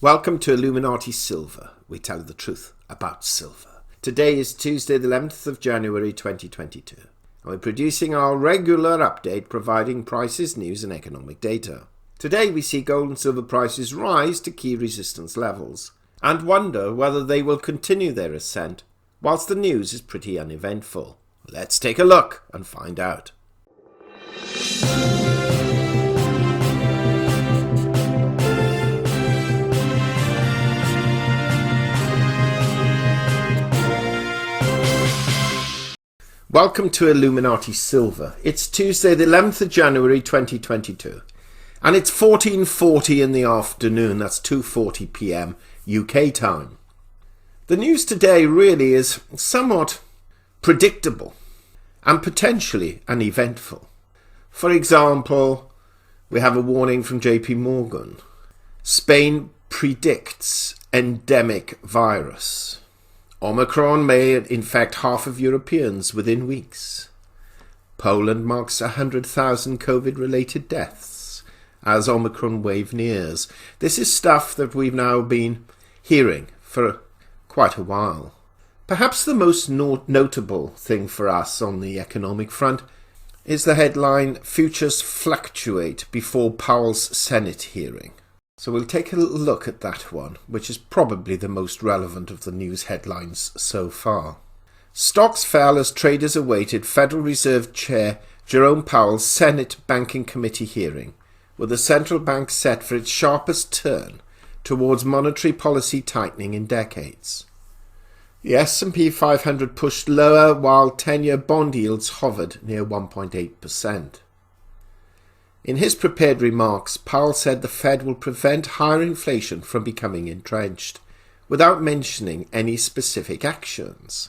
Welcome to Illuminati Silver. We tell the truth about silver. Today is Tuesday the 11th of January 2022. And we're producing our regular update providing prices, news and economic data. Today we see gold and silver prices rise to key resistance levels and wonder whether they will continue their ascent whilst the news is pretty uneventful. Let's take a look and find out. Welcome to Illuminati Silver. It's Tuesday the 11th of January 2022 and it's 14:40 in the afternoon, that's 2:40 p.m. UK time. The news today really is somewhat predictable and potentially uneventful. For example, we have a warning from JP Morgan. Spain predicts endemic virus. Omicron may infect half of Europeans within weeks. Poland marks 100,000 COVID-related deaths as Omicron wave nears. This is stuff that we've now been hearing for quite a while. Perhaps the most notable thing for us on the economic front is the headline, "Futures Fluctuate Before Powell's Senate Hearing." So we'll take a look at that one, which is probably the most relevant of the news headlines so far. Stocks fell as traders awaited Federal Reserve Chair Jerome Powell's Senate Banking Committee hearing, with the central bank set for its sharpest turn towards monetary policy tightening in decades. The S&P 500 pushed lower while 10-year bond yields hovered near 1.8%. In his prepared remarks, Powell said the Fed will prevent higher inflation from becoming entrenched, without mentioning any specific actions.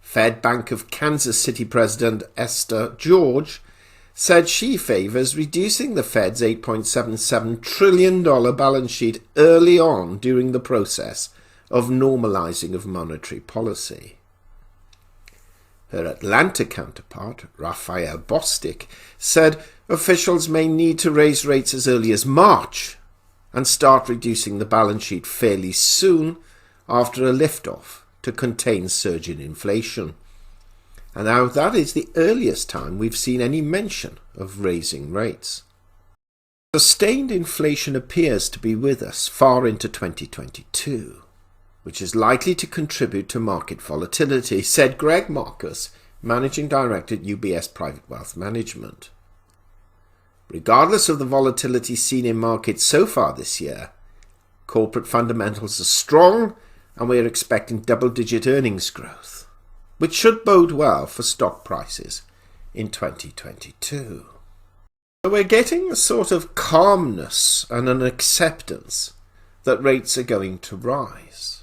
Fed Bank of Kansas City President Esther George said she favors reducing the Fed's $8.77 trillion balance sheet early on during the process of normalizing of monetary policy. Her Atlanta counterpart, Raphael Bostic, said officials may need to raise rates as early as March and start reducing the balance sheet fairly soon after a liftoff to contain surging inflation. And now that is the earliest time we've seen any mention of raising rates. Sustained inflation appears to be with us far into 2022. Which is likely to contribute to market volatility, said Greg Marcus, Managing Director at UBS Private Wealth Management. Regardless of the volatility seen in markets so far this year, corporate fundamentals are strong and we are expecting double-digit earnings growth, which should bode well for stock prices in 2022. So we're getting a sort of calmness and an acceptance that rates are going to rise.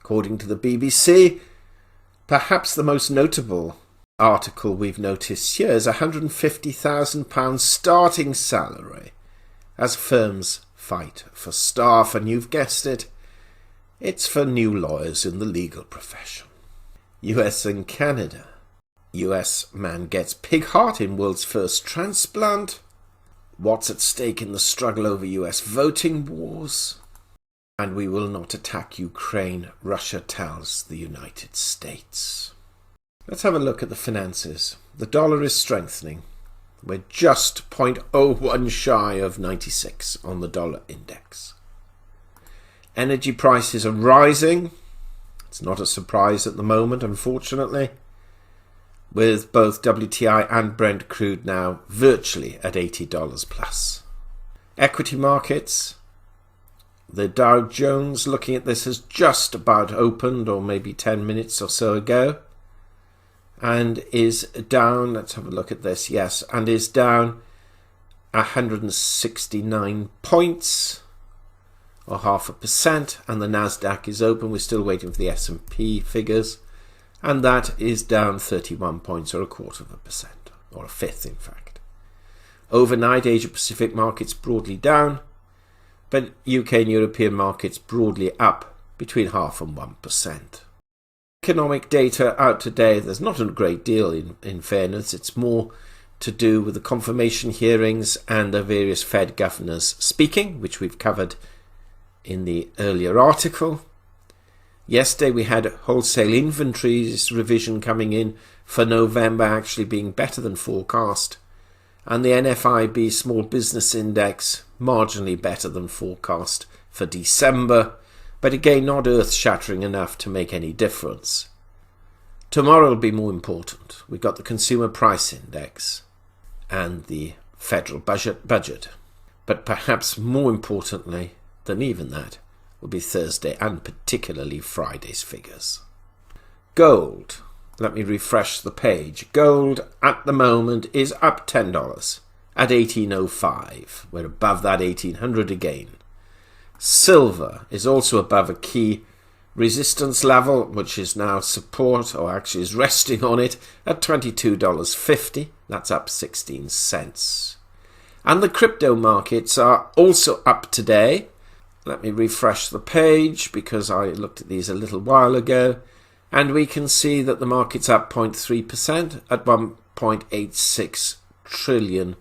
According to the BBC, perhaps the most notable article we've noticed here is £150,000 starting salary as firms fight for staff, and you've guessed it, it's for new lawyers in the legal profession. US and Canada. US man gets pig heart in world's first transplant. What's at stake in the struggle over US voting wars? And we will not attack Ukraine, Russia tells the United States. Let's have a look at the finances. The dollar is strengthening. We're just 0.01 shy of 96 on the dollar index. Energy prices are rising. It's not a surprise at the moment, unfortunately, with both WTI and Brent crude now virtually at $80 plus. Equity markets. The Dow Jones, looking at this, has just about opened, or maybe 10 minutes or so ago, and is down, let's have a look at this, yes, and is down 169 points, or 0.5%, and the Nasdaq is open. We're still waiting for the S&P figures, and that is down 31 points, or 0.25%, or a fifth in fact. Overnight, Asia-Pacific markets broadly down, but UK and European markets broadly up between 0.5% and 1%. Economic data out today, there's not a great deal in fairness. It's more to do with the confirmation hearings and the various Fed governors speaking, which we've covered in the earlier article. Yesterday we had wholesale inventories revision coming in for November actually being better than forecast, and the NFIB Small Business Index marginally better than forecast for December, but again not earth-shattering enough to make any difference. Tomorrow will be more important. We've got the Consumer Price Index and the federal budget. But perhaps more importantly than even that will be Thursday and particularly Friday's figures. Gold. Let me refresh the page. Gold at the moment is up $10 at $18.05. We're above that 1800 again. Silver is also above a key resistance level, which is now support, or actually is resting on it, at $22.50. That's up 16 cents. And the crypto markets are also up today. Let me refresh the page because I looked at these a little while ago. And we can see that the market's up 0.3% at $1.86 trillion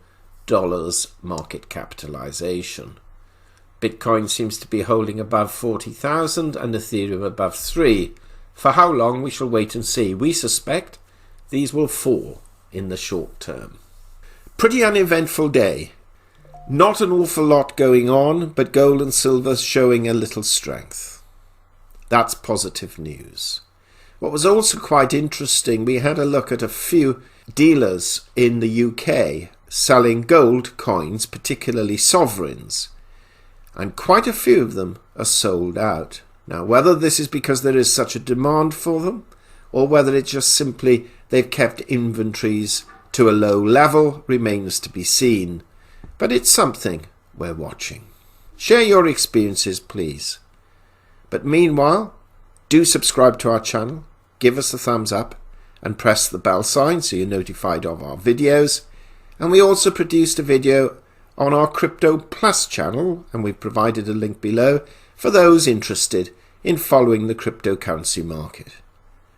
market capitalization. Bitcoin seems to be holding above 40,000 and Ethereum above 3. For how long, we shall wait and see. We suspect these will fall in the short term. Pretty uneventful day. Not an awful lot going on, but gold and silver showing a little strength. That's positive news. What was also quite interesting, we had a look at a few dealers in the UK selling gold coins, particularly sovereigns. And quite a few of them are sold out. Now, whether this is because there is such a demand for them, or whether it's just simply they've kept inventories to a low level, remains to be seen. But it's something we're watching. Share your experiences, please. But meanwhile, do subscribe to our channel, give us a thumbs up, and press the bell sign so you're notified of our videos. And we also produced a video on our Crypto Plus channel, and we've provided a link below for those interested in following the cryptocurrency market.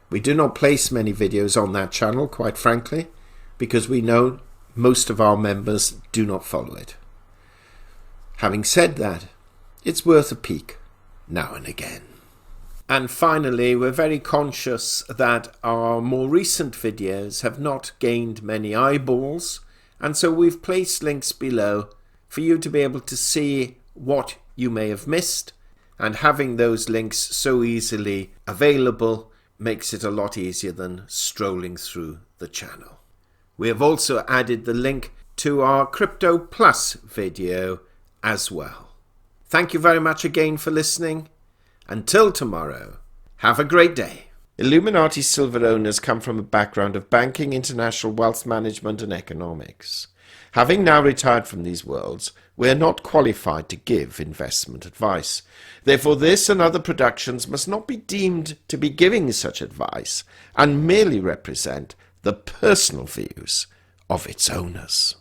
We do not place many videos on that channel, quite frankly, because we know most of our members do not follow it. Having said that, it's worth a peek now and again. And finally, we're very conscious that our more recent videos have not gained many eyeballs, and so we've placed links below for you to be able to see what you may have missed, and having those links so easily available makes it a lot easier than strolling through the channel. We have also added the link to our Crypto Plus video as well. Thank you very much again for listening. Until tomorrow, have a great day. Illuminati Silver owners come from a background of banking, international wealth management and economics. Having now retired from these worlds, we are not qualified to give investment advice. Therefore, this and other productions must not be deemed to be giving such advice and merely represent the personal views of its owners.